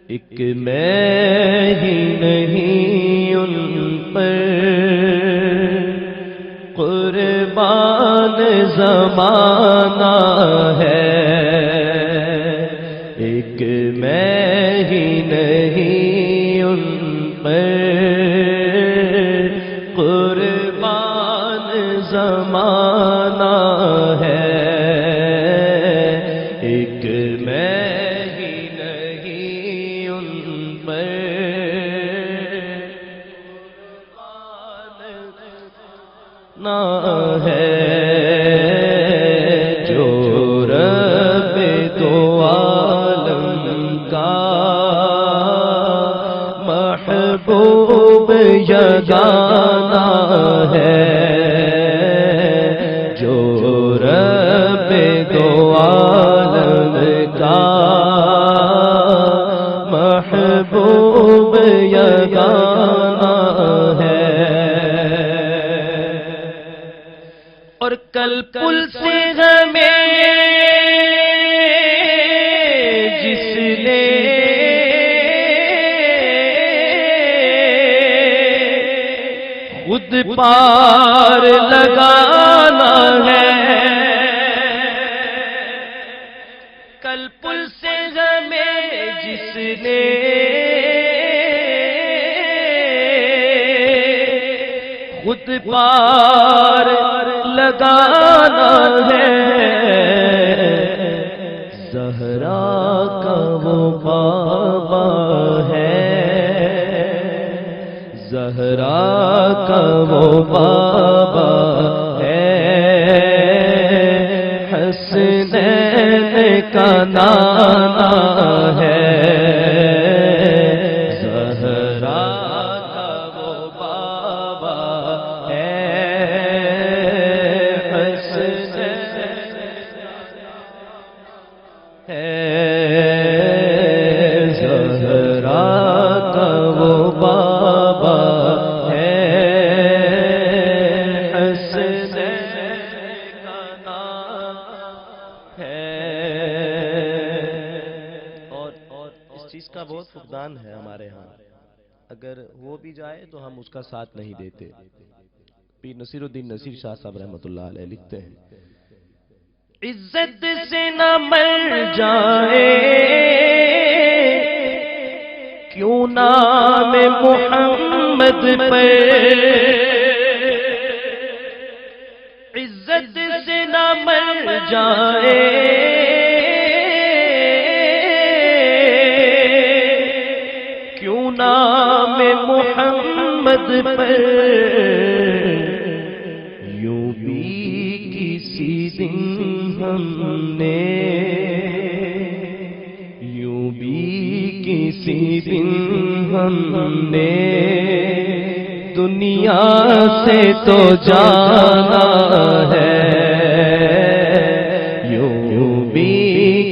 ایک میں ہی نہیں ان پر قربان زمانہ ہے، ایک میں ہی نہیں ان پر قربان زمانہ ہے، ایک میں ہی نہیں ان پر نہ ہے، جو رب دو عالم کا محبوب یگانہ ہے، جو رب دو عالم کا محبوب یگانہ ہے، اور کل پل سے ہمیں جس نے خود پار لگانا ہے، کل پل سے ہمیں جس نے خود پار لگانا ہے، زہرا کا وہ بابا ہے، زہرا کا وہ بابا ہے، حسنین کا نانا ہے، زہرا کا وہ بابا ہے، زہرا کا وہ بابا ہے، حسنین کا نام ہے، اور اس چیز کا بہت فقدان ہے ہمارے ہاں، اگر وہ بھی جائے تو ہم اس کا ساتھ نہیں دیتے۔ پیر نصیر الدین نصیر شاہ صاحب رحمۃ اللہ علیہ لکھتے ہیں، عزت سے نہ مر جائے کیوں نام محمد پر، عزت سے نہ مر جائے کیوں نام محمد پر، یوں بھی کسی دن ہم نے، یوں بھی کسی دن ہم نے دنیا سے تو جانا ہے، یوں بھی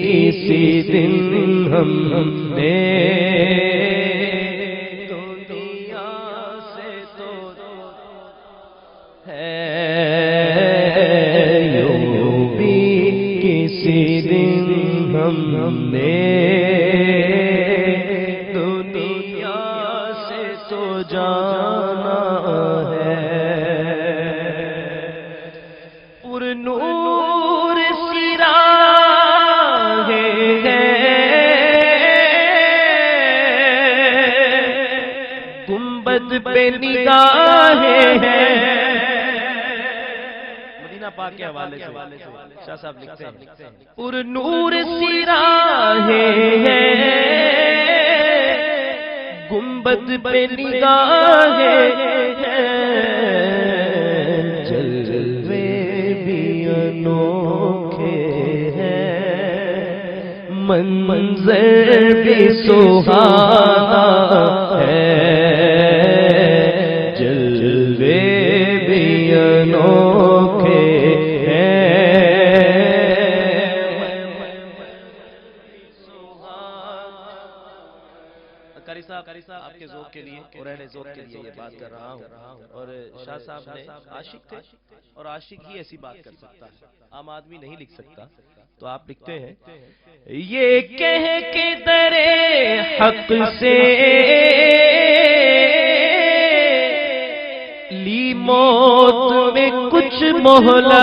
کسی دن ہم نے دنیا سے تو ہے، یوں بھی کسی دن ہم نے دنیا سے تو جانا ہے، پر نور سراہ ہے، گنبد پہ نگاہیں ہیں، پاک کے حوالے سے شاہ صاحب لکھتے ہیں، پر نور سراہیں ہیں، گنبد پہ نگاہیں ہیں، جلوے بھی انوکھے ہیں، منظر بھی سہانا ہے، جلوے بھی انوکھے آپ کے ذوق کے لیے اور اہل ذوق کے لیے یہ بات کر رہا ہوں، اور شاہ صاحب نے عاشق تھے اور عاشق ہی ایسی بات کر سکتا ہے، عام آدمی نہیں لکھ سکتا، تو آپ لکھتے ہیں، یہ کہہ کے درے حق سے لی موت میں کچھ مہلت،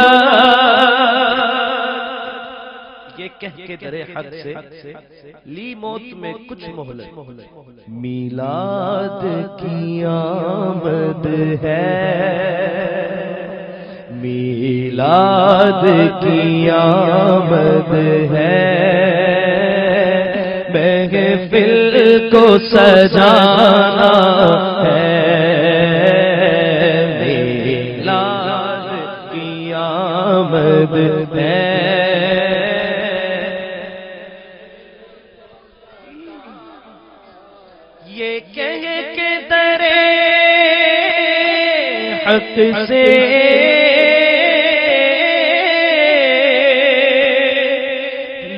یہ کہہ کے درے حق سے لی موت میں کچھ مہلت، میلاد کی آمد ہے، میلاد کی آمد ہے، محفل کو سجانا ہے، میلاد کی آمد ہے۔ یہ کہہ کے درے حق سے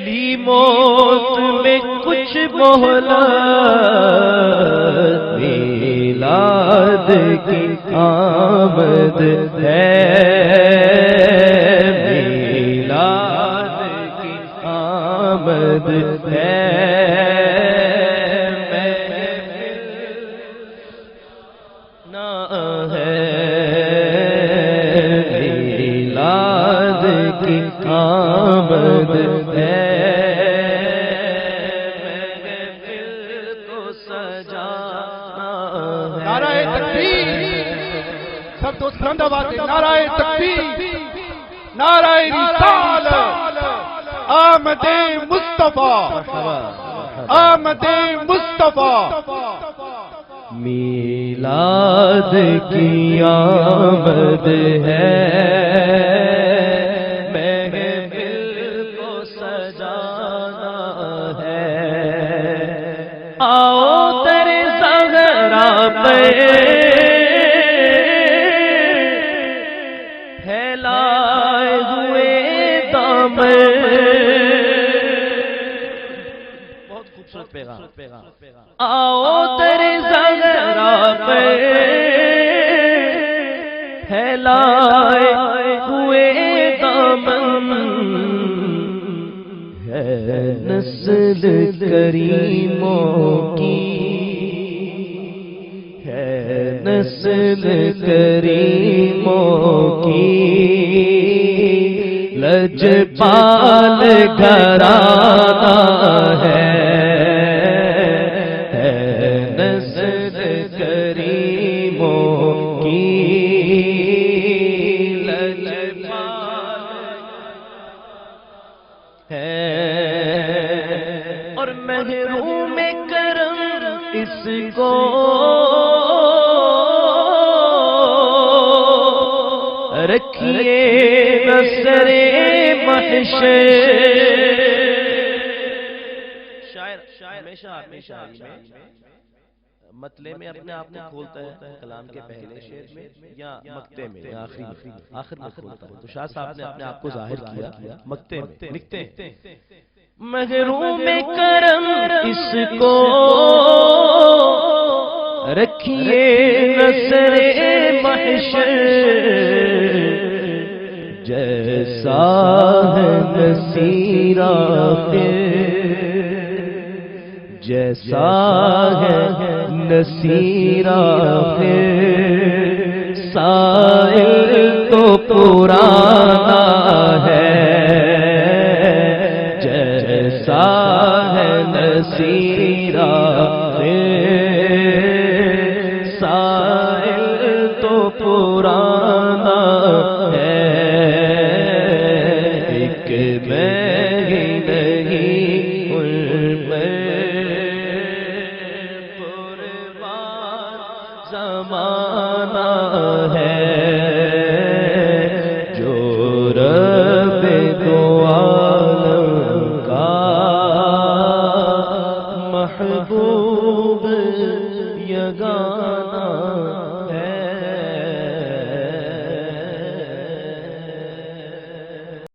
لی موت میں کچھ مہلت، میلاد کی آمد ہے، میلاد کی آمد ہے، میلاد کی آمد ہے، محفل کو سجانا ہے۔ نعرہ تکبیر، سب دوست بلند آواز سے نعرہ تکبیر، نعرہ رسالت، آمد مصطفیٰ، آمد مصطفیٰ۔ میلاد کی آمد ہے، محفل کو سجانا ہے، آؤ در زہرا پہ پھیلائے ہوئے دامن، بہت خوبصورت پیغام، آؤ در زہرا پہ پھیلائے ہوئے دامن، ہے نسل کریموں کی، ہے نسل کریموں کی، لجپال گھرانہ ہے، نسل کریموں کی، لجپال ہے، اور محروم کرم اس کو رکھیے نصر محشر۔ شاعر ہمیشہ اپنی شاعری میں مطلع میں اپنے آپ کو کھولتا ہے، کلام کے پہلے شعر میں یا مقطع میں یا آخر میں کھولتا ہے، تو شاہ صاحب نے اپنے آپ کو ظاہر کیا مقطع میں، لکھتے ہیں محروم کرم اس کو رکھیے نصر محشر، جیسا ہے نصیر آخر، جیسا ہے نصیر آخر، سائل تو پرانا ہے، جیسا ہے نصیر آخر، سائل تو پرانا ہے، ایک میں ہی نہیں ان قربان زمانہ ہے، جو رب دو عالم کا محبوب یگانہ